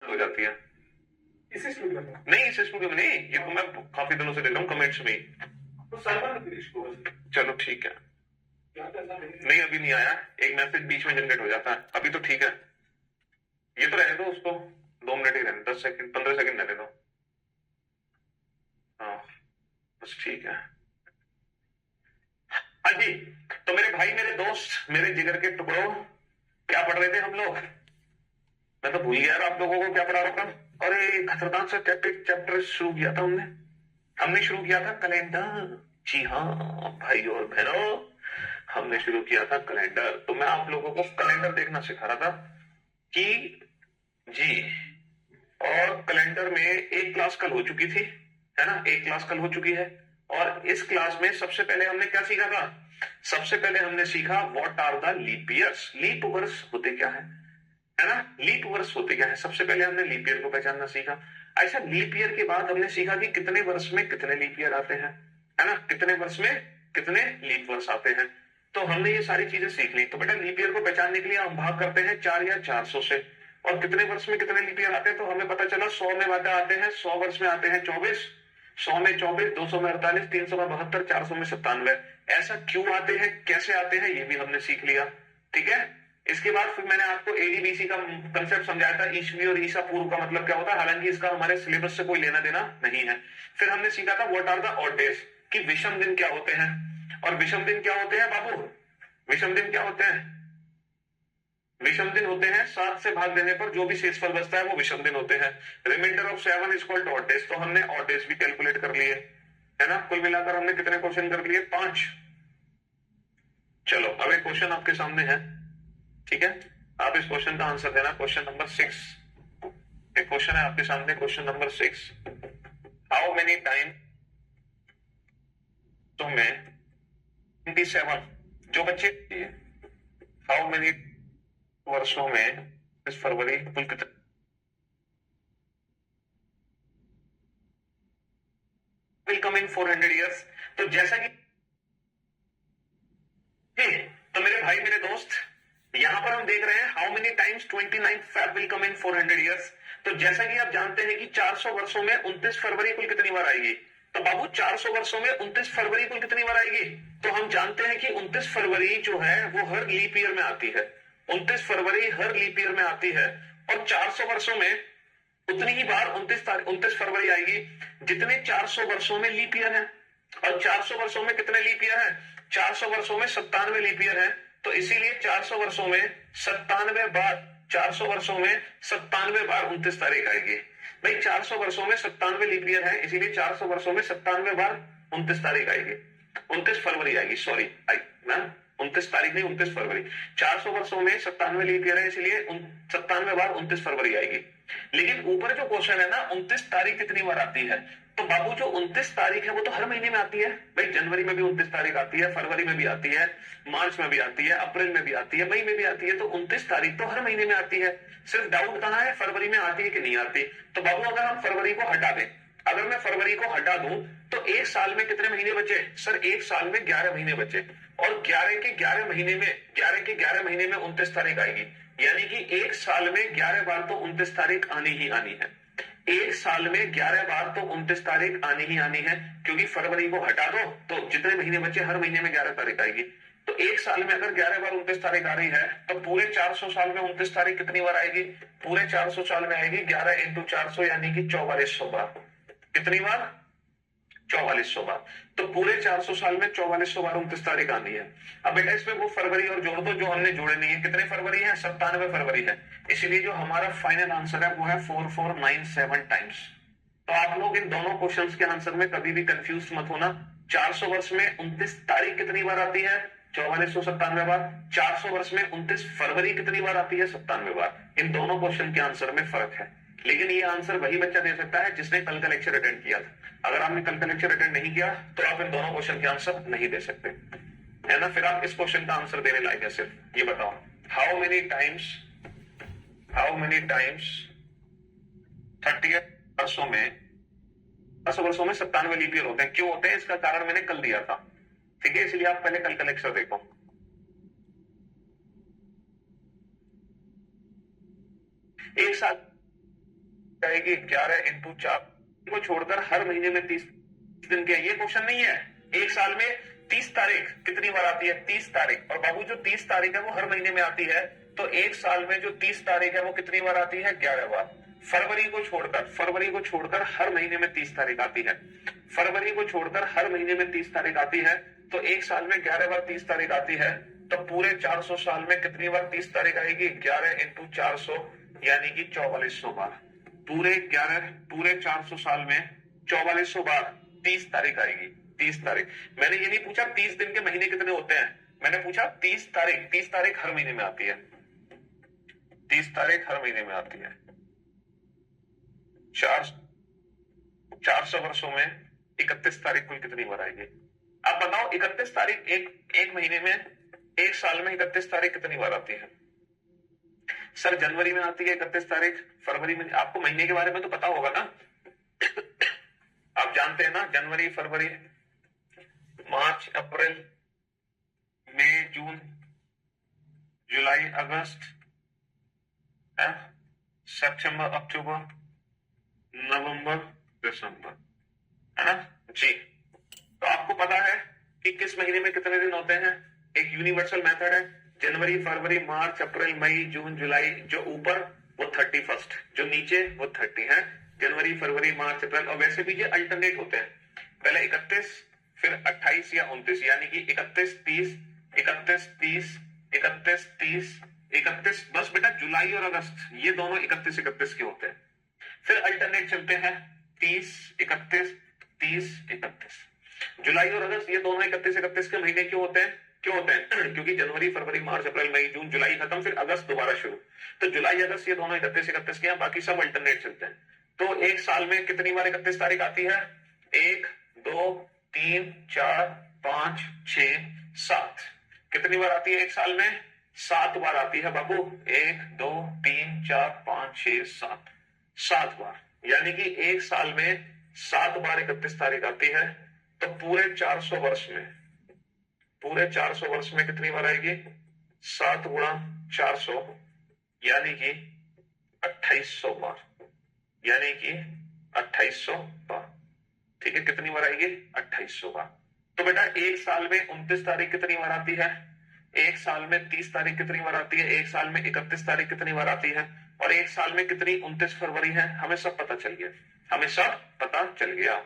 हो जाती है। इसी स्टूडियो में नहीं, इस स्टूडियो में नहीं, ये तो मैं काफी दिनों से देख रहा हूँ कमेंट्स में ही। तो सर्वर में फिनिश को चलो ठीक है। क्या करना है? नहीं अभी नहीं आया, एक मैसेज बीच में जनरेट हो जाता है, अभी तो ठीक है। ये तो रहने दो उसको, 2 मिनट ही रहने, 10 सेकंड 15 सेकंड रहने दो। हाँ बस ठीक है। हाँ जी, तो मेरे भाई, मेरे दोस्त, मेरे जिगर के टुकड़ों, क्या पढ़ रहे थे हम लोग? मैं तो भूल गया यार आप लोगों को क्या पढ़ा रखा। अरे खतरनाक सा चैप्टर शुरू किया था हमने शुरू किया था कैलेंडर। जी हाँ भाई और बहनों, हमने शुरू किया था कैलेंडर। तो मैं आप लोगों को कैलेंडर देखना सिखा रहा था कि जी, और कैलेंडर में एक क्लास कल हो चुकी थी, है ना, एक क्लास कल हो चुकी है। और इस क्लास में सबसे पहले हमने क्या सीखा था? सबसे पहले हमने सीखा what are the leap years. Leap वर्ष होते क्या है ना, लीप वर्ष होते क्या है। सबसे पहले हमने लीप ईयर को पहचानना सीखा। ऐसा लीप ईयर के बाद हमने सीखा कि कितने वर्ष में कितने लीप ईयर आते हैं, है ना, कितने वर्ष में कितने लीप वर्ष आते हैं। तो हमने ये सारी चीजें सीख ली। तो बेटा लीप ईयर को पहचानने के लिए हम भाग करते हैं 4 या 400 से। और कितने वर्ष में कितने लीप ईयर आते हैं, तो हमें पता चला 100 में आते हैं, 100 वर्ष में आते हैं 24, 100 में 24, 200 में 48, 300 में 72, 400 में 97। ऐसा क्यों आते हैं, कैसे आते हैं, ये भी हमने सीख लिया। ठीक है। इसके बाद फिर मैंने आपको एडीबीसी का कंसेप्ट समझाया था, ईस्वी और ईसा पूर्व का मतलब क्या होता है, हालांकि इसका हमारे सिलेबस से कोई लेना देना नहीं है। फिर हमने सीखा था what are the odd days, कि विषम दिन क्या होते हैं। और विषम दिन क्या होते हैं बाबू? विषम दिन क्या होते हैं? विषम दिन होते हैं 7 से भाग देने पर जो भी शेषफल बचता है वो विषम दिन होते हैं। Reminder of 7 is called odd days. तो हमने ऑड डेज भी कैलकुलेट कर लिए, है ना। कुल मिलाकर हमने कितने क्वेश्चन कर लिए? 5। चलो अब एक क्वेश्चन आपके सामने है, ठीक है, आप इस क्वेश्चन का आंसर देना। क्वेश्चन नंबर 6, एक क्वेश्चन है आपके सामने, question number 6। How many time तो में 27 जो बच्चे, हाउ मेनी वर्षों में इस फरवरी कुल कितने विल कम इन 400 ईयर्स। तो जैसा कि तो मेरे भाई मेरे दोस्त, यहां पर हम देख रहे हैं how many times 29 Feb will come in 400 years. तो जैसा कि आप जानते हैं कि 400 वर्षों में 29 फरवरी कुल कितनी बार आएगी। तो बाबू 400 वर्षों में 29 फरवरी कुल कितनी बार आएगी? तो हम जानते हैं कि 29 फरवरी जो है वो हर लीप ईयर में आती है। 29 फरवरी हर लीप ईयर में आती है। और 400 वर्षों में उतनी ही बार 29 फरवरी आएगी जितने 400 वर्षों में लीप ईयर है। और 400 वर्षों में कितने लीप ईयर है? 400 वर्षों में 97 लीप ईयर है। तो इसीलिए 400 वर्षों में 97 बार, 400 वर्षों में 97 बार 29 तारीख आएगी। भाई 400 वर्षों में 97 लीप ईयर है, इसीलिए 400 वर्षों में 97 बार 29 तारीख आएगी, 29 फरवरी आएगी, सॉरी मैम 29 तारीख नहीं 29 फरवरी। 400 वर्षों में 97 लीप ईयर है, इसलिए 97 बार 29 फरवरी आएगी। लेकिन ऊपर जो क्वेश्चन है ना, 29 तारीख कितनी बार आती है, तो बाबू जो 29 तारीख है वो तो हर महीने में आती है। भाई जनवरी में भी 29 तारीख आती है, फरवरी में भी आती है, मार्च में भी आती है, अप्रैल में भी आती है, मई में भी आती है। तो 29 तारीख तो हर महीने में आती है। सिर्फ डाउट कहाँ है, फरवरी में आती है कि नहीं आती। तो बाबू अगर हम फरवरी को हटा दें, अगर मैं फरवरी को हटा दूं तो एक साल में कितने महीने बचे? सर एक साल में 11 महीने बचे। और 11 के 11 महीने में 11 के 11 महीने में 29 तारीख आएगी, यानी कि एक साल में 11 बार तो 29 तारीख आनी ही आनी है। एक साल में 11 बार तो 29 तारीख आनी ही आनी है, क्योंकि फरवरी को हटा दो तो जितने महीने बचे हर महीने में 11 तारीख आएगी। तो एक साल में अगर 11 बार 29 तारीख आ रही है तो पूरे 400 साल में 29 तारीख कितनी बार आएगी? पूरे 400 साल में आएगी 11 × 400 यानी कि 4400 बार। कितनी बार? 4400 बार। तो पूरे 400 साल में 4400 बार 29 तारीख आनी है। अब बेटा इसमें वो फरवरी और जोड़ दो जो हमने जोड़े नहीं है। कितने फरवरी है? 97 फरवरी है। इसलिए जो हमारा फाइनल आंसर है वो है 4497 टाइम्स। तो आप लोग इन दोनों क्वेश्चंस के आंसर में कभी भी कंफ्यूज मत होना। 400 वर्ष में 29 तारीख कितनी बार आती है? 4497 बार। 400 वर्ष में 29 फरवरी कितनी बार आती है? 97 बार। इन दोनों क्वेश्चन के आंसर में फर्क है, लेकिन ये आंसर वही बच्चा दे सकता है जिसने कल का लेक्चर अटेंड किया था। अगर आपने कल का लेक्चर अटेंड नहीं किया तो आप इन दोनों क्वेश्चन के आंसर नहीं दे सकते, है ना। फिर आप इस क्वेश्चन का आंसर देने लायक है सिर्फ ये बताओ, हाउ मेनी टाइम्स 30 वर्षों में 10 वर्षों में 97 लीप ईयर होते हैं। क्यों होते हैं इसका कारण मैंने कल दिया था, ठीक है, इसलिए आप पहले कल का लेक्चर देखो। एक साल आएगी 11 इंटू 4 को छोड़कर हर महीने में 30 दिन के। ये क्वेश्चन नहीं है। एक साल में 30 तारीख कितनी बार आती है? 30 तारीख। और बाबू जो 30 तारीख है वो हर महीने में आती है, तो एक साल में जो 30 तारीख है वो कितनी बार आती है? 11 बार। फरवरी को छोड़कर हर महीने में 30 तारीख आती है। फरवरी को छोड़कर हर महीने में 30 तारीख आती है, तो एक साल में 11 बार 30 तारीख आती है, तो पूरे 400 साल में कितनी बार 30 तारीख आएगी? 11 इंटू 400 यानी कि 4400 बार। पूरे 400 साल में 4400 बार 30 तारीख आएगी। 30 तारीख। मैंने ये नहीं पूछा 30 दिन के महीने कितने होते हैं, मैंने पूछा 30 तारीख। 30 तारीख हर महीने में आती है। 30 तारीख हर महीने में आती है। 400 वर्षों में 31 तारीख कुल कितनी बार आएगी? अब बताओ 31 तारीख एक महीने में, एक साल में 31 तारीख कितनी बार आती है? सर जनवरी में आती है 31 तारीख, फरवरी में। आपको महीने के बारे में तो पता होगा ना, आप जानते हैं ना, जनवरी, फरवरी, मार्च, अप्रैल, मई, जून, जुलाई, अगस्त, सितंबर, अक्टूबर, नवंबर, दिसंबर, है ना जी। तो आपको पता है कि किस महीने में कितने दिन होते हैं? एक यूनिवर्सल मेथड है, जनवरी, फरवरी, मार्च, अप्रैल, मई, जून, जुलाई। जो ऊपर वो 31, जो नीचे वो 30 है। जनवरी, फरवरी, मार्च, अप्रैल। और वैसे भी ये अल्टरनेट होते हैं, पहले 31, फिर 28 या 29, यानी कि 31, 30, 31, 30, 31, 30, 31। बस बेटा जुलाई और अगस्त ये दोनों 31 31 के होते हैं। फिर अल्टरनेट चलते हैं 30, 31, 30, 31। जुलाई और अगस्त ये दोनों 31 31 के महीने क्यों होते हैं? क्योंकि जनवरी, फरवरी, मार्च, अप्रैल, मई, जून, जुलाई खत्म, फिर अगस्त दोबारा शुरू। तो जुलाई, अगस्त ये दोनों 31 31 के हैं, बाकी सब अल्टरनेट चलते हैं। तो एक साल में कितनी बार 31 तारीख आती है? 1, 2, 3, 4, 5, 6, 7। कितनी बार आती है एक साल में? 7 बार आती है बाबू। 1, 2, 3, 4, 5, 6, 7। 7 बार, यानी कि एक साल में 7 बार 31 तारीख आती है। तो पूरे 400 वर्ष में कितनी बार आएगी? 7 गुणा 400 यानी कि 2800 बार, यानी कि 2800 बार। ठीक है, कितनी बार आएगी? 2800 बार। तो बेटा एक साल में 29 तारीख कितनी बार आती है? एक साल में 30 तारीख कितनी बार आती है? एक साल में 31 तारीख कितनी बार आती है? और एक साल में कितनी 29 फरवरी है? हमें सब पता चल गया, हमें सब पता चल गया।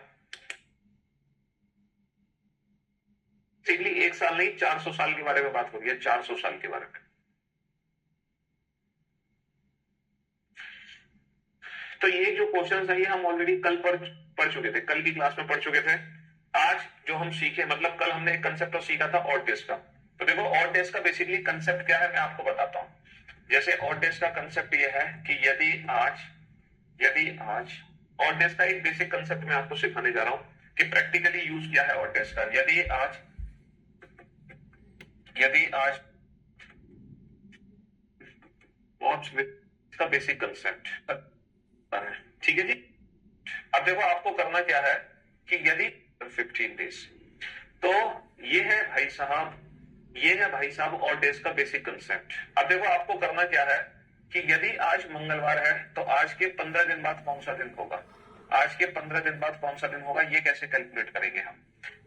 सिंपली एक साल नहीं, 400 साल के बारे में बात हो रही है, 400 साल के बारे में। तो ये जो क्वेश्चन है ये हम ऑलरेडी कल पढ़ चुके थे, कल की क्लास में पढ़ चुके थे। आज जो हम सीखे, मतलब कल हमने एक कंसेप्ट सीखा था ऑड डेज का। तो देखो ऑड डेज का बेसिकली कंसेप्ट क्या है मैं आपको बताता हूं। जैसे ऑड डेज का कंसेप्ट ये है कि यदि आज ऑड डेज का एक बेसिक कंसेप्ट मैं आपको सिखाने जा रहा हूं कि प्रैक्टिकली यूज क्या है ऑड डेज का। यदि आज का बेसिक कंसेप्ट, ठीक है जी। अब देखो आपको करना क्या है कि यदि 15 डेज, तो ये है भाई साहब ऑड डेज का बेसिक कंसेप्ट। अब देखो आपको करना क्या है कि यदि आज मंगलवार है तो आज के 15 दिन बाद कौन सा दिन होगा? आज के 15 दिन बाद कौन सा दिन होगा, ये कैसे कैलकुलेट करेंगे हम?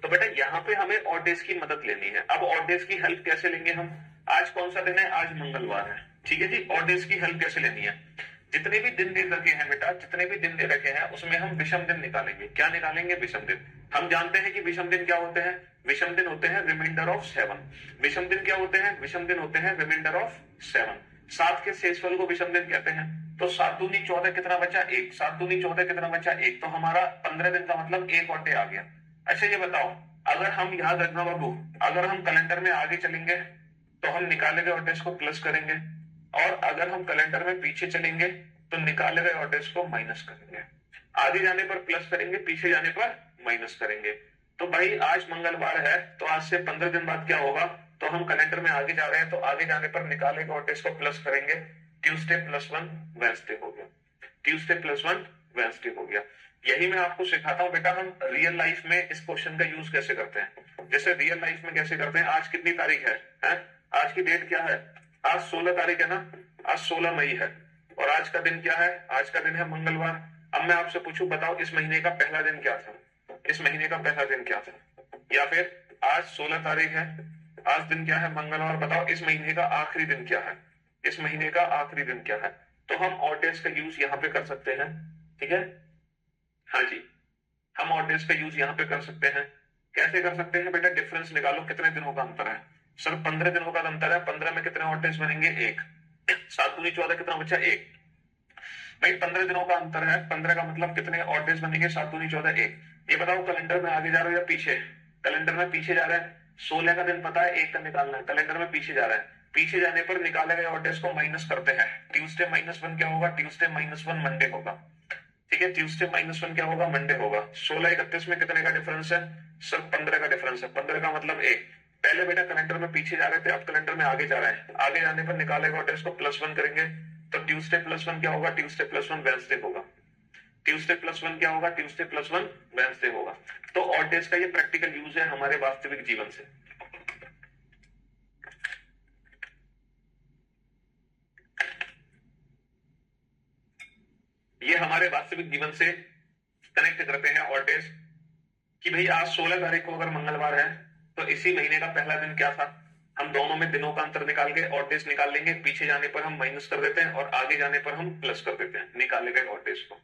तो बेटा यहाँ पे हमें ऑड डेज की मदद लेनी है। अब ऑड डेज की हेल्प कैसे लेंगे हम? आज कौन सा दिन है? आज मंगलवार है, ठीक है जी। ऑड डेज की हेल्प कैसे लेनी है? जितने भी दिन दे रखे हैं बेटा, जितने भी दिन दे रखे हैं उसमें हम विषम दिन निकालेंगे। क्या निकालेंगे? विषम दिन। हम जानते हैं कि विषम दिन क्या होते हैं? विषम दिन होते हैं रिमाइंडर ऑफ 7। विषम दिन क्या होते हैं? विषम दिन होते हैं रिमाइंडर ऑफ 7। 7 के शेषफल को विषम दिन कहते हैं। तो 7 दूनी 14 कितना बचा? 1। 7 दूनी 14 कितना बचा? 1। तो हमारा 15 दिन का मतलब 1 और डे आ गया। अच्छा ये बताओ, अगर हम याद रखना बाबू, अगर हम कैलेंडर में आगे चलेंगे तो हम निकाले गए ऑड डेज को प्लस करेंगे, और अगर हम कैलेंडर में पीछे चलेंगे तो निकाले गए ऑड डेज को माइनस करेंगे। आगे जाने पर प्लस करेंगे, पीछे जाने पर माइनस करेंगे। तो भाई आज मंगलवार है तो आज से 15 दिन बाद क्या होगा? तो हम कैलेंडर में आगे जा रहे हैं तो आगे जाने पर निकाले गए ऑड डेज को प्लस करेंगे। ट्यूसडे प्लस 1 वेडनेसडे हो गया। ट्यूसडे प्लस 1 वेडनेसडे हो गया। यही मैं आपको सिखाता हूं बेटा हम रियल लाइफ में इस क्वेश्चन का यूज कैसे करते हैं। जैसे रियल लाइफ में कैसे करते हैं, आज कितनी तारीख है? आज की डेट क्या है? आज 16 तारीख है ना, आज 16 मई है। और आज का दिन क्या है? आज का दिन है मंगलवार। अब मैं आपसे पूछूं, बताओ इस महीने का पहला दिन क्या था? इस महीने का पहला दिन क्या था? या फिर आज 16 तारीख है, आज दिन क्या है? मंगलवार। बताओ इस महीने का आखिरी दिन क्या है? इस महीने का आखिरी दिन क्या है? तो हम ऑड डेज का यूज यहाँ पे कर सकते हैं, ठीक है? हाँ जी, हम ऑड डेज का यूज यहाँ पे कर सकते हैं। कैसे कर सकते हैं बेटा? डिफरेंस निकालो, कितने दिनों का अंतर है? सर 15 दिनों का अंतर है। 15 में कितने ऑड डेज बनेंगे? एक। 7 दूनी 14, कितना बचा? एक। भाई 15 दिनों का अंतर है, 15 का मतलब कितने ऑड डेज बनेंगे? 7 दूनी 14, एक। ये बताओ कैलेंडर में आगे जा रहे हो या पीछे? कैलेंडर में पीछे जा रहा है। 16 का दिन पता है, एक का निकालना है। कैलेंडर में पीछे जा रहा है। पीछे जाने पर निकाले गए ऑड डेज को माइनस करते हैं। ट्यूसडे -1 क्या होगा? ट्यूसडे -1 मंडे होगा, ठीक है? ट्यूसडे -1 क्या होगा? मंडे होगा। 16 31 में कितने का डिफरेंस है? सर 15 का डिफरेंस है। 15 का मतलब एक। पहले बेटा कैलेंडर में पीछे जा रहे थे, अब कैलेंडर में आगे जा रहे हैं। आगे जाने पर निकाले गए ऑड डेज को +1 करेंगे, तो ट्यूसडे +1 क्या होगा? ट्यूसडे +1 वेडनेसडे होगा। ट्यूसडे +1 क्या होगा? ट्यूसडे +1 वेडनेसडे होगा। तो ऑड डेज का ये प्रैक्टिकल यूज है हमारे वास्तविक जीवन से। ये हमारे वास्तविक जीवन से कनेक्ट करते हैं ऑड डेज कि भाई आज 16 तारीख को अगर मंगलवार है तो इसी महीने का पहला दिन क्या था? हम दोनों में दिनों का अंतर निकाल के ऑड डेज निकाल लेंगे। पीछे जाने पर हम माइनस कर देते हैं और आगे जाने पर हम प्लस कर देते हैं निकाले गए ऑड डेज को।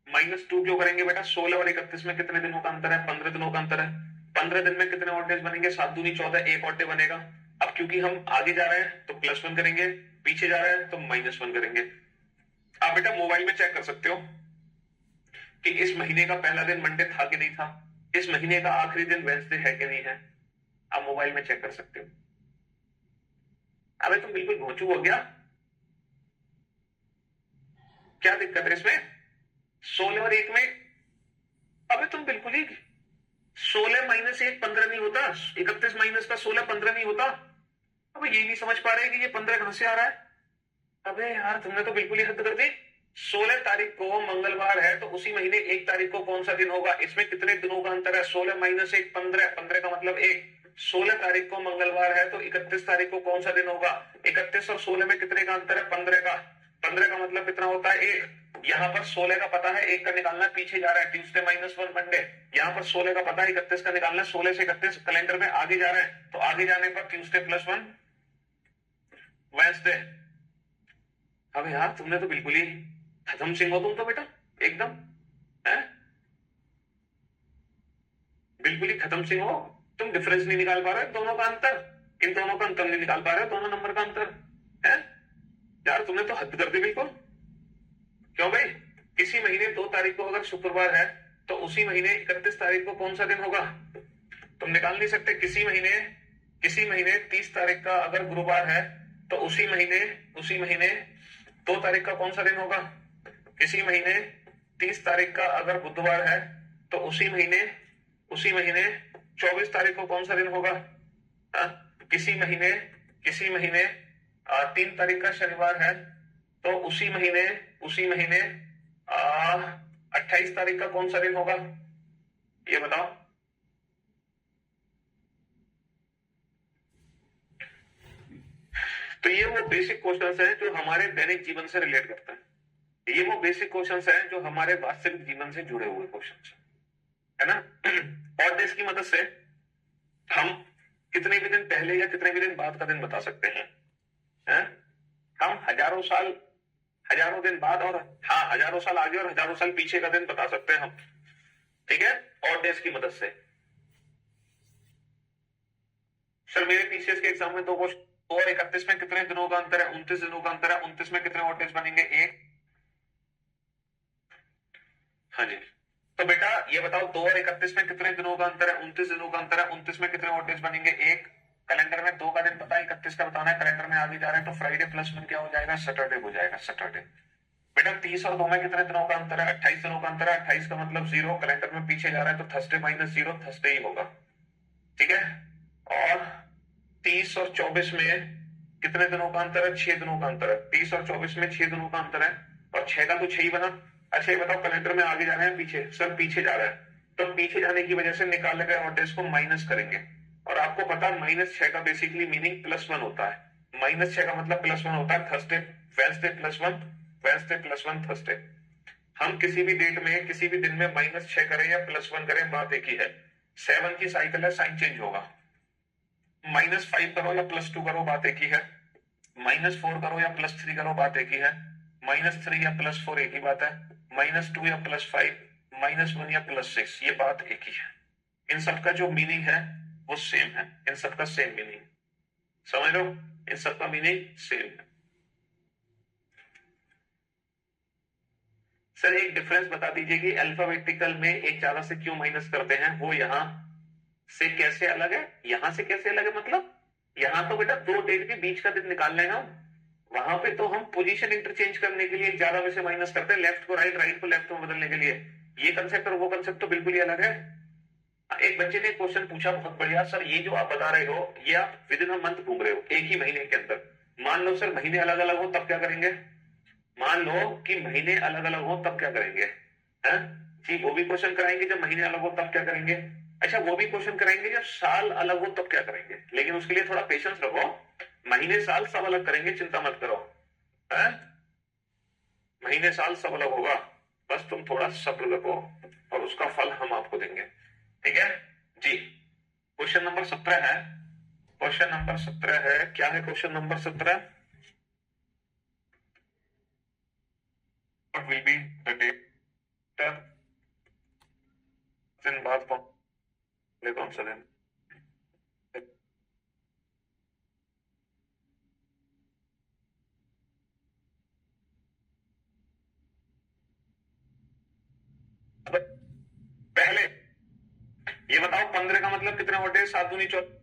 -2 क्यों करेंगे बेटा? 16 और 31 में कितने दिनों का अंतर है? 15 दिनों का अंतर है। 15 दिन में कितने ऑड डेज बनेंगे? 7 दूनी 14, एक ऑड डे बनेगा। अब क्योंकि हम आगे जा रहे हैं तो +1 करेंगे, पीछे जा रहे हैं तो -1 करेंगे। आप बेटा मोबाइल में चेक कर सकते हो कि इस महीने का पहला दिन मंडे था कि नहीं था, इस महीने का आखिरी दिन वेडनेसडे है कि नहीं है। आप मोबाइल में चेक कर सकते हो। अबे तुम बिल्कुल घोंचू हो गया, क्या दिक्कत है इसमें? 16 और 1 में, अबे तुम बिल्कुल ही 16 -1 15 नहीं होता, 31 माइनस का 16 15 नहीं होता। अबे ये नहीं समझ पा रहे कि ये 15 कहां से आ रहा है? अबे यार तुमने तो बिल्कुल ही हद कर दी। 16 तारीख को मंगलवार है तो उसी महीने 1 तारीख को कौन सा दिन होगा? इसमें कितने दिनों का अंतर है? 16 -1 15, 15 का मतलब 1। 16 तारीख को मंगलवार है तो 31 तारीख को कौन सा दिन होगा? 31 और 16 में कितने का अंतर है? 15 का। 15 का मतलब कितना होता है? 1। यहाँ पर 16 का पता है, 1 का निकालना है, पीछे जा रहा है, ट्यूसडे -1 मंडे। यहाँ पर 16 का पता है, 31 का निकालना है, 16 से 31 कैलेंडर में आगे जा रहे हैं, तो आगे जाने पर ट्यूसडे +1 वेडनेसडे। अब यार तुमने तो बिल्कुल ही खत्म सिंह हो तुम तो बेटा, एकदम है, बिल्कुल ही खत्म सिंह हो तुम। डिफरेंस नहीं निकाल पा रहे दोनों का अंतर, इन दोनों का अंतर नहीं निकाल पा रहे, दोनों नंबर का अंतर है। यार तुमने तो हद कर दी बिल्कुल। क्यों भाई? किसी महीने 2 तारीख को अगर शुक्रवार है तो उसी महीने 31 तारीख को कौन सा दिन होगा? तुम निकाल नहीं सकते। किसी महीने 30 तारीख का अगर गुरुवार है तो उसी महीने 2 तारीख का कौन सा दिन होगा? किसी महीने 30 तारीख का अगर बुधवार है तो उसी महीने 24 तारीख को कौन सा दिन होगा? किसी महीने 3 तारीख का शनिवार है तो उसी महीने 28 तारीख का कौन सा दिन होगा? ये बताओ। तो ये वो बेसिक क्वेश्चंस हैं जो हमारे दैनिक जीवन से रिलेट करते हैं। ये वो बेसिक क्वेश्चंस हैं जो हमारे वास्तविक जीवन से जुड़े हुए क्वेश्चंस है ना। और देश की मदद से हम कितने भी दिन पहले या कितने भी दिन बाद का दिन बता सकते हैं, है? हम हजारों दिन बाद और हाँ हजारों साल आगे और हजारों साल पीछे का दिन बता सकते हैं हम, ठीक है, और डेज की मदद से। सर मेरे पीसीएस के एग्जाम में 2 क्वेश्चन, 2 और 31 में कितने दिनों का अंतर है? 29 दिनों का अंतर है। 29 में कितने और डेज बनेंगे? 1। हाँ जी। तो बेटा ये बताओ 2 और 31 में कितने दिनों का अंतर है? 29 दिनों का अंतर है। 29 में कितने और डेज बनेंगे? 1। कैलेंडर में 2 का दिन पता है, 31 का बताना है। कैलेंडर में आगे जा रहे हैं तो फ्राइडे +1 क्या हो जाएगा? सैटरडे हो जाएगा, सैटरडे। बेटा 30 और 2 में कितने दिनों का अंतर है? 28 दिनों का अंतर है। 28 का मतलब 0। कैलेंडर में पीछे जा रहा है तो थर्सडे -0 थर्सडे ही होगा, ठीक है। और 30 और 24 में कितने दिनों का अंतर है? 6 दिनों का अंतर है। 30 और 24 में 6 दिनों का अंतर है और 6 का तो 6 ही बना। अच्छा ये बताओ कैलेंडर में आगे जा रहे हैं पीछे? सर पीछे जा रहा है, तो पीछे जाने की वजह से निकाले गए ऑड डेज को माइनस करेंगे। और आपको पता है -6 का बेसिकली मीनिंग +1 होता है। -6 का मतलब +1 होता है। Thursday Wednesday +1 Wednesday +1 Thursday. हम किसी भी डेट में किसी भी दिन में -6 करें या +1 करें, बात एक ही है। 7 की साइकिल है, साइन चेंज होगा। -5 करो या +2 करो, बात एक ही है। -4 करो या +3 करो, बात एक ही है। -3 या +4 एक ही बात है। -2 या +5, -1 या +6, ये बात एक ही है। इन सबका जो मीनिंग है वो सेम है, इन सबका सेम मीनिंग, समझ लो, इन सबका मीनिंग सेम है। सर एक डिफरेंस बता दीजिए कि अल्फाबेटिकल में एक ज्यादा से क्यों माइनस करते हैं, वो यहां से कैसे अलग है, यहां से कैसे अलग है, मतलब यहां तो बेटा 2 डेट के बीच का दिन निकाल रहे हैं हम, वहां पे तो हम पोजीशन इंटरचेंज करने के लिए ज्यादा में से माइनस करते हैं, लेफ्ट को राइट, राइट को लेफ्ट में बदलने के लिए। ये कंसेप्ट और वो कंसेप्ट तो बिल्कुल ही अलग है। एक बच्चे ने क्वेश्चन पूछा बहुत बढ़िया, सर ये जो आप बता रहे हो ये आप विद इन अ मंथ घूम रहे हो, एक ही महीने के अंदर। मान लो सर महीने अलग अलग हो तब क्या करेंगे, मान लो कि महीने अलग अलग हो तब क्या करेंगे, है जी, वो भी क्वेश्चन कराएंगे जब महीने अलग हो तब क्या करेंगे। अच्छा वो भी क्वेश्चन कराएंगे जब साल अलग हो तब क्या करेंगे, लेकिन उसके लिए थोड़ा पेशेंस रखो, महीने साल सब अलग करेंगे, चिंता मत करो, है महीने साल सब अलग होगा, बस तुम थोड़ा सब्र रखो और उसका फल हम आपको देंगे, ठीक है जी। क्वेश्चन नंबर 17 है, क्वेश्चन नंबर 17 है, क्या है question number 17? What will be the date दिन बाद कौन सा दिन? पहले ये बताओ 15 का मतलब कितने होते, 7 दूनी 14।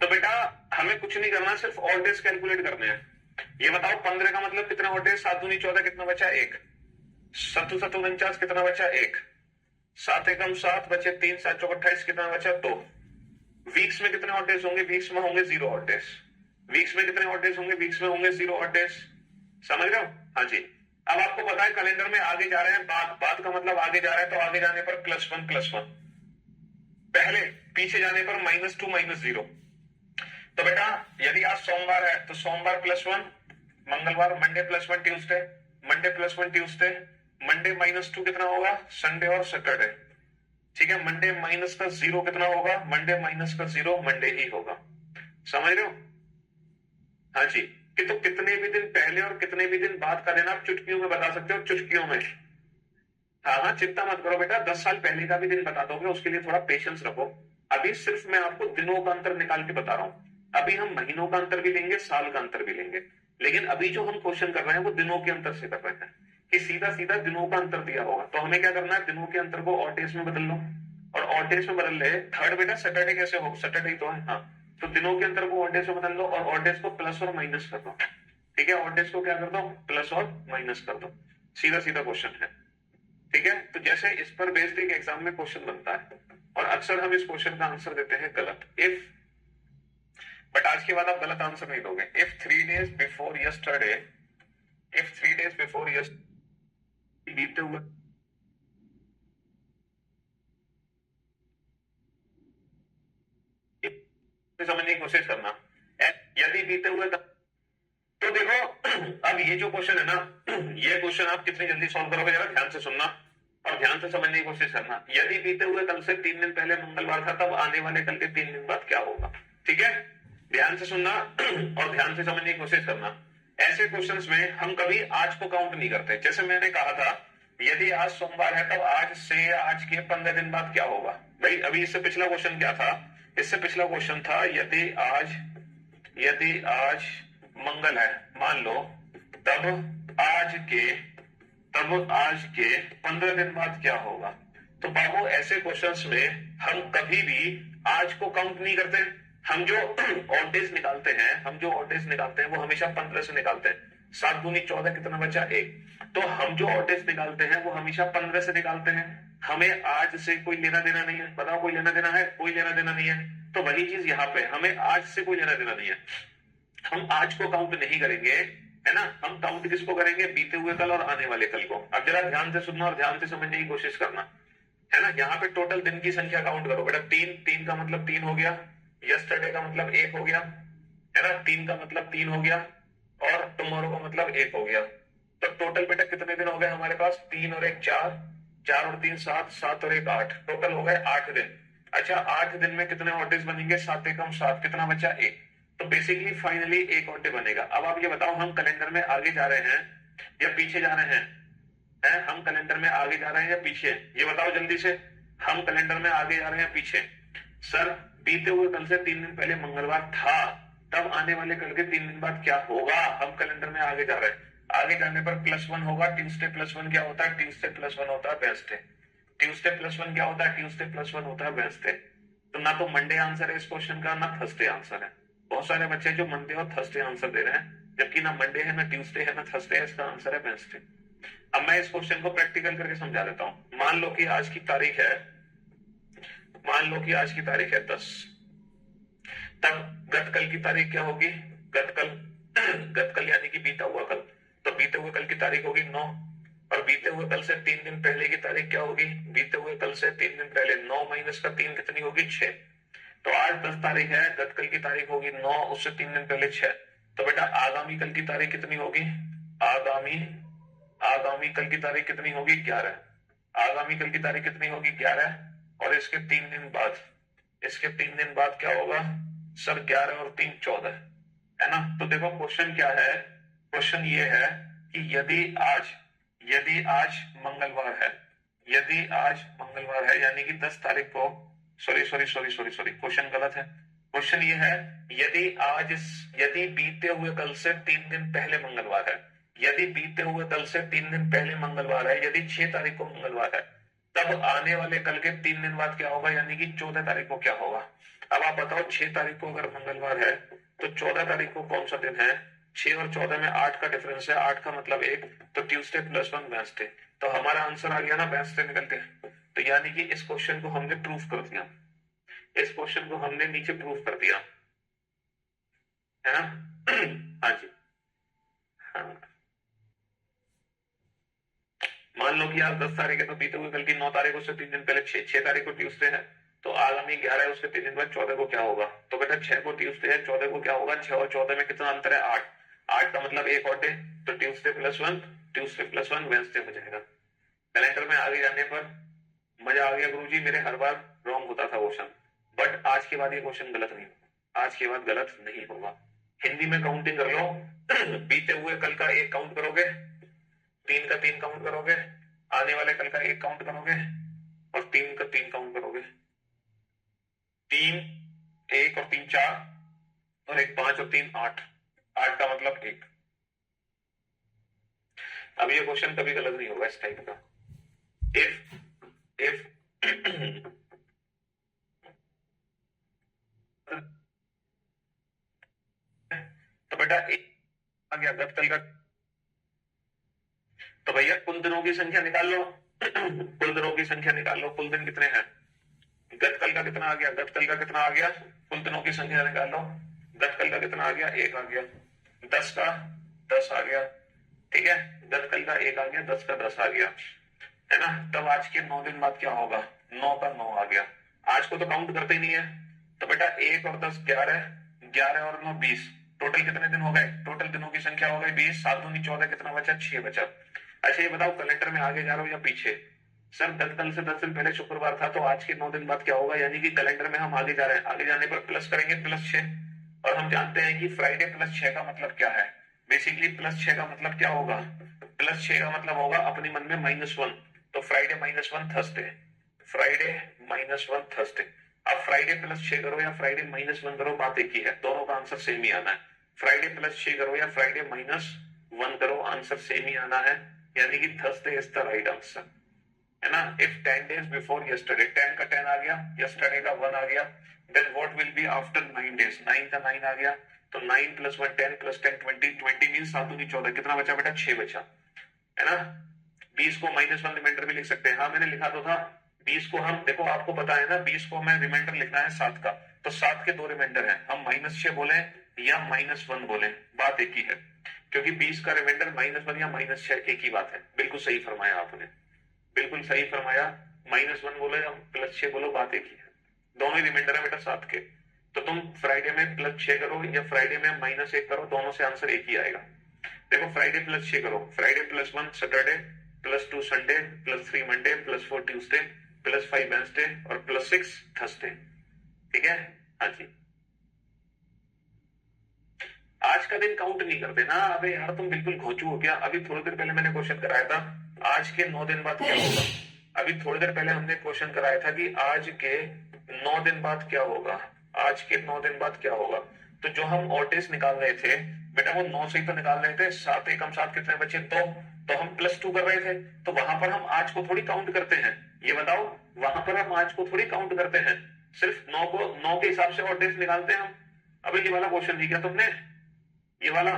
तो बेटा हमें कुछ नहीं करना, सिर्फ ऑल डेज कैलकुलेट करने हैं। ये बताओ 15 का मतलब कितना होते, 7 दूनी 14, कितना बचा 1, 7 7 49, कितना बचा 1, 7 एकम 7 बचे 3, 7 चौक 28, कितना बचा 2। वीक्स में कितने ऑड डेज होंगे, वीक्स में होंगे 0 ऑड डेज। वीक्स में कितने ऑड डेज होंगे, वीक्स में होंगे 0 ऑड डेज, समझ रहे हो? हाँ जी। अब आपको पता है कैलेंडर में आगे जा रहे हैं, बाद का मतलब आगे जा रहे हैं, तो आगे जाने पर +1, पहले पीछे जाने पर -2 -0। तो बेटा यदि आज सोमवार है तो सोमवार +1, मंगलवार Monday +1 Tuesday, Monday +1 Tuesday, Monday -2 कितना होगा, संडे और सैटरडे, ठीक है। मंडे -0 कितना होगा, मंडे -0 मंडे ही होगा, समझ रहे हो? हाँ जी। कि तो कितने भी दिन पहले और कितने भी दिन बाद का दिन आप चुटकियों में बता सकते हो, चुटकियों में। हाँ हाँ चिंता मत करो बेटा, 10 साल पहले का भी दिन बता दोगे, उसके लिए थोड़ा पेशेंस रखो। अभी सिर्फ मैं आपको दिनों का अंतर निकाल के बता रहा हूँ, अभी हम महीनों का अंतर भी लेंगे, साल का अंतर भी लेंगे, लेकिन अभी जो हम क्वेश्चन कर रहे हैं वो दिनों के अंतर से कर रहे हैं, कि सीधा सीधा दिनों का अंतर दिया होगा, तो हमें क्या करना है, दिनों के अंतर को ऑड डेज में बदल लो, और ऑड डेज में बदल ले, थर्ड बेटा सैटरडे कैसे हो, सैटरडे तो है, हाँ, तो दिनों के अंतर को ऑड डेज में बदल लो और ऑड डेज को प्लस और माइनस कर दो, ठीक है, ऑड डेज को क्या कर दो, प्लस और माइनस कर दो, सीधा सीधा क्वेश्चन है, ठीक है। तो जैसे इस पर बेस्ड एक एग्जाम में क्वेश्चन बनता है, और अक्सर हम इस क्वेश्चन का आंसर देते हैं गलत, इफ, बट आज के बाद आप गलत आंसर नहीं दोगे। If 3 days before yesterday, if 3 days before yesterday बीते हुए समझने की कोशिश करना, यदि बीते हुए तो देखो अब ये जो क्वेश्चन है ना, ये क्वेश्चन आप कितनी जल्दी सॉल्व करोगे, जरा ध्यान से सुनना और ध्यान से समझने की कोशिश करना। यदि बीते हुए कल से 3 दिन पहले मंगलवार था, तब आने वाले कल के 3 दिन बाद क्या होगा, ठीक है, ध्यान से सुनना और ध्यान से समझने की कोशिश करना। ऐसे क्वेश्चंस में हम कभी आज को काउंट नहीं करते, जैसे मैंने कहा था यदि आज सोमवार है तब आज से आज के 15 दिन बाद क्या होगा। भाई अभी इससे पिछला क्वेश्चन क्या था, इससे पिछला क्वेश्चन था यदि आज मंगल है मान लो, तब आज के 15 दिन बाद क्या होगा। तो बाबू ऐसे क्वेश्चंस में हम कभी भी आज को काउंट नहीं करते, हम जो ऑड डेज निकालते हैं वो हमेशा 15 से निकालते हैं। 7 दूनी 14, कितना बचा 1, तो हम जो ऑड डेज निकालते हैं वो हमेशा 15 से निकालते हैं। हमें आज से कोई लेना देना नहीं है, बताओ कोई लेना देना है, कोई लेना देना नहीं है। तो वही चीज यहाँ पे, हमें आज से कोई लेना देना नहीं है, हम आज को काउंट नहीं करेंगे, है ना, हम काउंट किसको करेंगे, बीते हुए कल और आने वाले कल को। अब जरा ध्यान से सुनना और ध्यान से समझने की कोशिश करना, है ना। यहाँ पे टोटल दिन की संख्या काउंट करो बेटा, 3 का मतलब 3 हो गया, यस्टरडे का मतलब 1 हो गया, है ना, 3 का मतलब 3 हो गया, और टुमारो का मतलब 1 हो गया। तो टोटल बेटा कितने दिन हो गए हमारे पास? 3 और 1 4, 4 और 3 7, 7 और 1 8, टोटल हो गए 8 दिन। अच्छा 8 दिन में कितने ऑड डेज बनेंगे? 7 एकम 7, कितना बचा? 1। तो बेसिकली फाइनली 1 ऑड डे बनेगा। अब आप ये बताओ हम कैलेंडर में आगे जा रहे हैं या पीछे जा रहे हैं? हम कैलेंडर में आगे जा रहे हैं या पीछे? ये बताओ जल्दी से, हम कैलेंडर में आगे जा रहे हैं पीछे? सर बीते हुए कल से 3 दिन पहले मंगलवार था, तब आने वाले कल के 3 दिन बाद क्या होगा? हम कैलेंडर में आगे जा रहे हैं, आगे जाने पर +1 होगा। ट्यूसडे +1 क्या होता है? ट्यूसडे +1 होता है वेडनेसडे। ट्यूसडे +1 क्या होता है? ट्यूसडे +1 होता है वेडनेसडे। तो ना तो मंडे आंसर है इस क्वेश्चन का, ना थर्सडे आंसर है। बहुत सारे बच्चे जो मंडे और थर्सडे आंसर दे रहे हैं, जबकि ना मंडे है, ना ट्यूसडे है, ना थर्सडे है। इसका आंसर है वेडनेसडे। अब मैं इस क्वेश्चन को प्रैक्टिकल करके समझा देता हूं। मान लो कि आज की तारीख है, मान लो कि आज की तारीख है 10, तब गत कल की तारीख क्या होगी? गत कल गत कल यानी कि बीता हुआ कल, तो बीते हुए कल की तारीख होगी 9। और बीते हुए कल से 3 दिन पहले की तारीख क्या होगी? बीते हुए कल से 3 दिन पहले 9 माइनस का 3 कितनी होगी? 6। तो आज 10 तारीख है, गत कल की तारीख होगी 9, उससे 3 दिन पहले 6। तो बेटा आगामी कल की तारीख कितनी होगी? आगामी आगामी कल की तारीख कितनी होगी? 11। आगामी कल की तारीख कितनी होगी? 11। और इसके 3 दिन बाद, इसके 3 दिन बाद क्या होगा? सर 11 और 3 14, है ना? तो देखो क्वेश्चन क्या है, क्वेश्चन ये है कि यदि आज मंगलवार है, यदि आज मंगलवार है यानी कि 10 तारीख को, सॉरी क्वेश्चन गलत है। क्वेश्चन ये है यदि बीते हुए कल से 3 दिन पहले मंगलवार है, यदि बीते हुए कल से 3 दिन पहले मंगलवार है, यदि 6 तारीख को मंगलवार है, तब आने वाले कल के 3 दिन बाद क्या होगा? यानी कि 14 तारीख को क्या होगा? अब आप बताओ 6 तारीख को अगर मंगलवार है तो 14 तारीख को कौन सा दिन है? 6 और 14 में 8 का डिफरेंस है, 8 का मतलब 1, तो ट्यूसडे +1 वेडनेसडे। तो हमारा आंसर आ गया ना वेडनेसडे निकल के। तो यानी कि इस क्वेश्चन को हमने प्रूफ कर दिया, इस क्वेश्चन को हमने नीचे प्रूफ कर दिया, है ना? हाँ जी, हाँ। मान लो कि आज 10 तारीख है, तो बीते हुए कल की 9 तारीख उससे 3 दिन पहले 6 तारीख को ट्यूसडे है, तो आगामी 11 है, उसके 3 दिन बाद 14 को क्या होगा? तो बेटा 6 को ट्यूसडे है, 14 को क्या होगा? 6 और 14 में कितना अंतर है? 8। 8 का मतलब 1 और डे, तो ट्यूसडे +1 वेडनेसडे हो जाएगा। कैलेंडर में आगे जाने पर मजा आ गया गुरुजी, मेरे हर बार रॉन्ग होता था क्वेश्चन, बट आज के बाद ये क्वेश्चन गलत नहीं होगा, आज के बाद गलत नहीं होगा। हिंदी में काउंटिंग कर लो बीते हुए कल का 1 काउंट करोगे, 3 का 3 काउंट करोगे, आने वाले कल का 1 काउंट करोगे, और 3 का 3 काउंट करोगे। 3 1 और 3 4, और 1 5 और 3 8, 8 का मतलब 1। अब ये क्वेश्चन कभी गलत नहीं होगा इस टाइप का। इफ तो बेटा आ गया गत कल का, तो भैया कुल दिनों की संख्या निकाल लो कुल दिनों की संख्या निकाल लो, कुल दिन कितने हैं? गत कल का कितना आ गया? गत कल का कितना आ गया? कुल दिनों की संख्या निकाल लो। गत कल का कितना आ गया? 1 आ गया। 10 का 10 आ गया, ठीक है? गत कल का 1 आ गया, 10 का 10 आ गया, है ना? तब आज के 9 दिन बाद क्या होगा? 9 का 9 आ गया। आज को तो काउंट करते ही नहीं है, तो बेटा 1 और 10 11, 11 और 9 20, टोटल कितने दिन हो गए? टोटल दिनों की संख्या हो गई 20, 7 दूनी 14, कितना बचा? 6 बचा। अच्छा ये बताओ कैलेंडर में आगे जा रहे हो या पीछे? सर गत कल से 10 दिन पहले शुक्रवार था, तो आज के 9 दिन बाद क्या होगा? यानी कि कैलेंडर में हम आगे जा रहे हैं, आगे जाने पर प्लस करेंगे +6, और हम जानते हैं कि फ्राइडे +6 का मतलब क्या है? बेसिकली +6 का मतलब क्या होगा? +6 का मतलब होगा अपने मन में -1, तो फ्राइडे -1 थर्सडे, फ्राइडे -1 थर्सडे। अब फ्राइडे +6 करो या फ्राइडे -1 करो, बात एक ही है, दोनों का आंसर सेम ही आना है। फ्राइडे +6 करो या फ्राइडे -1 करो, आंसर सेम ही आना है, यानी कि Thursday is the right answer, है ना? इफ 10 days before yesterday, 10 का 10 आ गया, yesterday का 1 आ गया, then what will be after 9 days? 9 का 9 आ गया, तो 9 + 1 10 + 10 20, 20 मीन 7 दूनी 14, कितना बचा बेटा? 6 बचा, है ना? 20 को -1 रिमाइंडर भी लिख सकते हैं। हाँ मैंने लिखा तो था 20 को, हम देखो आपको पता है ना 20 को हमें रिमाइंडर लिखना है 7 का, तो 7 के 2 रिमाइंडर हैं, हम -6 बोले या -1 बोले, बात एक ही है, क्योंकि 20 का रिमाइंडर -1 या -6 एक ही बात है। बिल्कुल सही फरमाया आपने, बिल्कुल सही फरमाया, -1 बोलो या +6 बोलो, बात एक ही है, दोनों ही रिमाइंडर है बेटा 7 के। तो तुम फ्राइडे में +6 करो या फ्राइडे में -1 करो, दोनों से आंसर एक ही आएगा। देखो फ्राइडे +6 करो, Friday +1 Saturday, +2 Sunday, +3 Monday, +4 Tuesday, +5 Wednesday और +6 थर्सडे। ठीक है, हाँ जी। आज का दिन काउंट नहीं करते ना। अबे यार तुम बिल्कुल घोंचू हो क्या? अभी थोड़ी देर पहले मैंने क्वेश्चन कराया था आज के 9 दिन बाद क्या होगा। अभी थोड़ी देर पहले हमने क्वेश्चन कराया था कि आज के 9 दिन बाद क्या होगा, आज के 9 दिन बाद क्या होगा। तो जो हम ऑटेस निकाल रहे थे बेटा, वो 9 से ही तो निकाल रहे थे। 7 एकम 7 कितने बचे? 2। तो हम +2 कर रहे थे, तो वहां पर हम आज को थोड़ी काउंट करते हैं। ये बताओ, वहां पर हम आज को थोड़ी काउंट करते हैं, सिर्फ 9 को 9 के हिसाब से ऑटेस निकालते हैं हम। अभी ये वाला क्वेश्चन नहीं किया तुमने, ये वाला।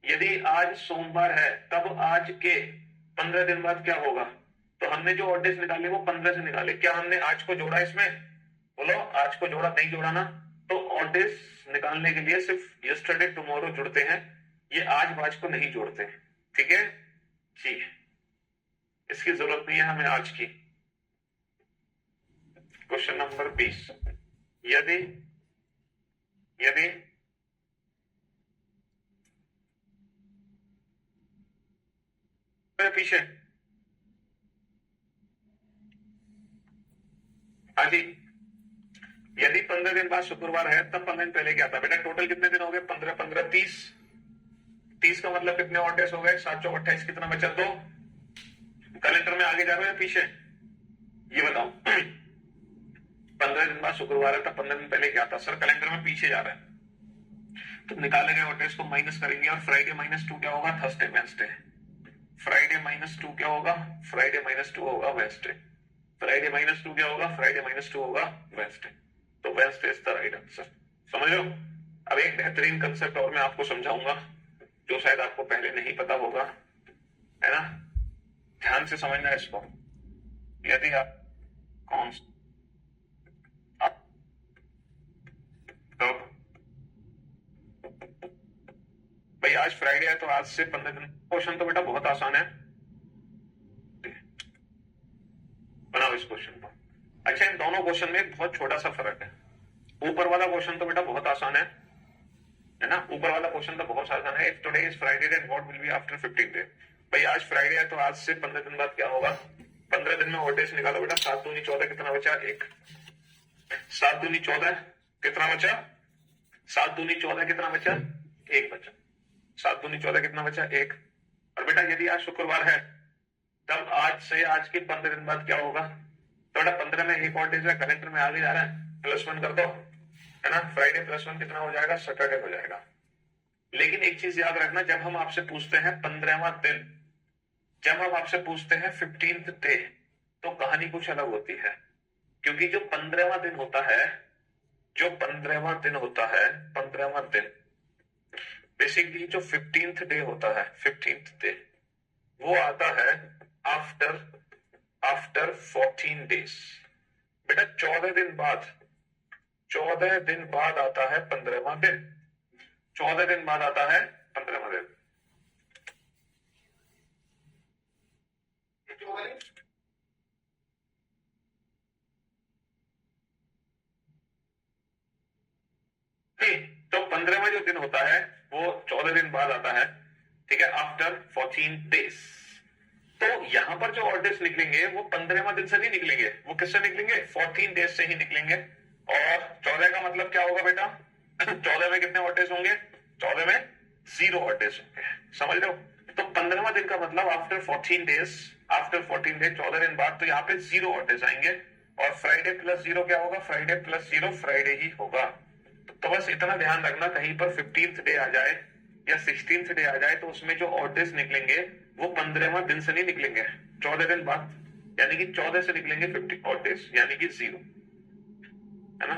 यदि आज सोमवार है तब आज के 15 दिन बाद क्या होगा। तो हमने जो ऑड डेज निकाले वो 15 से निकाले। क्या हमने आज को जोड़ा इसमें? बोलो, आज को जोड़ा? नहीं जोड़ा ना। तो ऑड डेज निकालने के लिए सिर्फ यस्टरडे टुमारो जुड़ते हैं, ये आज को नहीं जोड़ते। ठीक है जी, इसकी जरूरत नहीं है हमें आज की। क्वेश्चन नंबर 20, यदि यदि पीछे, हाँ जी, यदि 15 दिन बाद शुक्रवार है तब 15 दिन पहले क्या था बेटा? टोटल कितने दिन हो गए? 15 15 30। 30 का मतलब कितने और डेज हो गए? 7 चौक 28, कितना बचा? 2। कैलेंडर में आगे जा रहे हो या पीछे, ये बताओ। 15 दिन बाद शुक्रवार है तब 15 दिन पहले क्या था? सर कैलेंडर में पीछे जा रहे हैं, तो निकाले गए ऑर्डर्स को माइनस करेंगे और फ्राइडे -2 क्या होगा? Thursday Wednesday. फ्राइडे -2 क्या होगा? फ्राइडे -2 होगा वेंसडे। फ्राइडे -2 क्या होगा? फ्राइडे -2 होगा वेंसडे। तो Wednesday is the right answer. समझ लो। अब एक बेहतरीन कंसेप्ट और मैं आपको समझाऊंगा जो शायद आपको पहले नहीं पता होगा, है ना? ध्यान से समझना इसको। यदि आप कौन तो भाई आज फ्राइडे है तो आज से 15 दिन। क्वेश्चन तो बेटा बहुत आसान है, बनाओ इस क्वेश्चन को। अच्छा, इन दोनों क्वेश्चन में बहुत छोटा सा फर्क है। ऊपर वाला क्वेश्चन तो बेटा बहुत आसान है ना? ऊपर वाला क्वेश्चन तो बहुत आसान है। If today is Friday then what will be after 15 day. भाई आज फ्राइडे है तो आज से 15 दिन बाद क्या होगा? 15 दिन में और डेज निकालो बेटा। 7 दूनी 14, कितना बचा? 1। 7 दूनी 14, कितना बचा? 7 दूनी 14, कितना बचा? 1 बचा। 7 दूनी 14, कितना बचा? 1। और बेटा यदि आज शुक्रवार है तब आज से आज के 15 दिन बाद क्या होगा? तो बेटा 15 में 1 और डेज है, कैलेंडर में आगे जा रहा है, +1 कर दो, है ना? फ्राइडे +1 कितना हो जाएगा? सैटरडे हो जाएगा। लेकिन एक चीज याद रखना, जब हम आपसे पूछते हैं 15वां दिन, जब हम आपसे पूछते हैं 15th डे, तो कहानी कुछ अलग होती है। क्योंकि जो 15वां दिन होता है, जो 15वां दिन होता है, 15वां दिन बेसिकली जो 15th डे होता है, 15th डे वो आता है आफ्टर 14 डेज। बेटा 14 दिन बाद, 14 दिन बाद आता है 15वां दिन। 14 दिन बाद आता है 15वां दिन। तो 15वां जो दिन होता है वो 14 दिन बाद आता है। ठीक है, आफ्टर 14 डेज। तो यहां पर जो ऑर्डर्स निकलेंगे वो 15वां दिन से नहीं निकलेंगे, वो किससे निकलेंगे? 14 डेज से ही निकलेंगे। और 14 का मतलब क्या होगा बेटा? 14 में कितने ऑर्डर्स होंगे? 14 में 0 ऑर्डर्स होंगे। समझ लो। तो 15वां दिन का मतलब आफ्टर 14 डेज, आफ्टर 14 डेज 14 दिन बाद, तो यहाँ पे 0 ऑर्डर्स आएंगे। और फ्राइडे +0 क्या होगा? फ्राइडे +0 फ्राइडे ही होगा। तो बस इतना ध्यान रखना, कहीं पर 15th डे आ जाए या 16th डे आ जाए तो उसमें जो ऑर्डर्स निकलेंगे वो 15वां दिन से नहीं निकलेंगे, 14 दिन बाद, यानी कि 14 से निकलेंगे 50 ऑर्डर्स, यानी कि 0, है ना?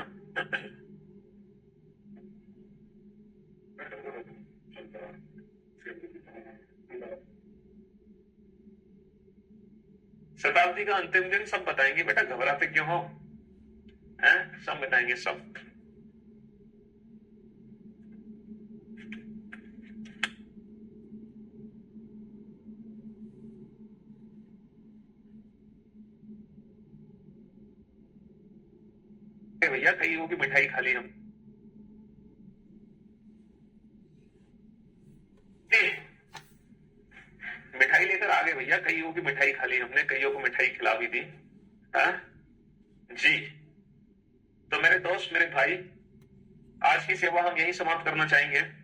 शताब्दी का अंतिम दिन सब बताएंगे बेटा, घबराते क्यों हो? हैं? सब बताएंगे सब। भैया कहीं होगी मिठाई खा ली हम। लेकर आ गए भैया, कईयों की मिठाई खा ली हमने, कईयों को मिठाई खिला भी दी। हाँ जी। तो मेरे दोस्त, मेरे भाई, आज की सेवा हम यही समाप्त करना चाहेंगे।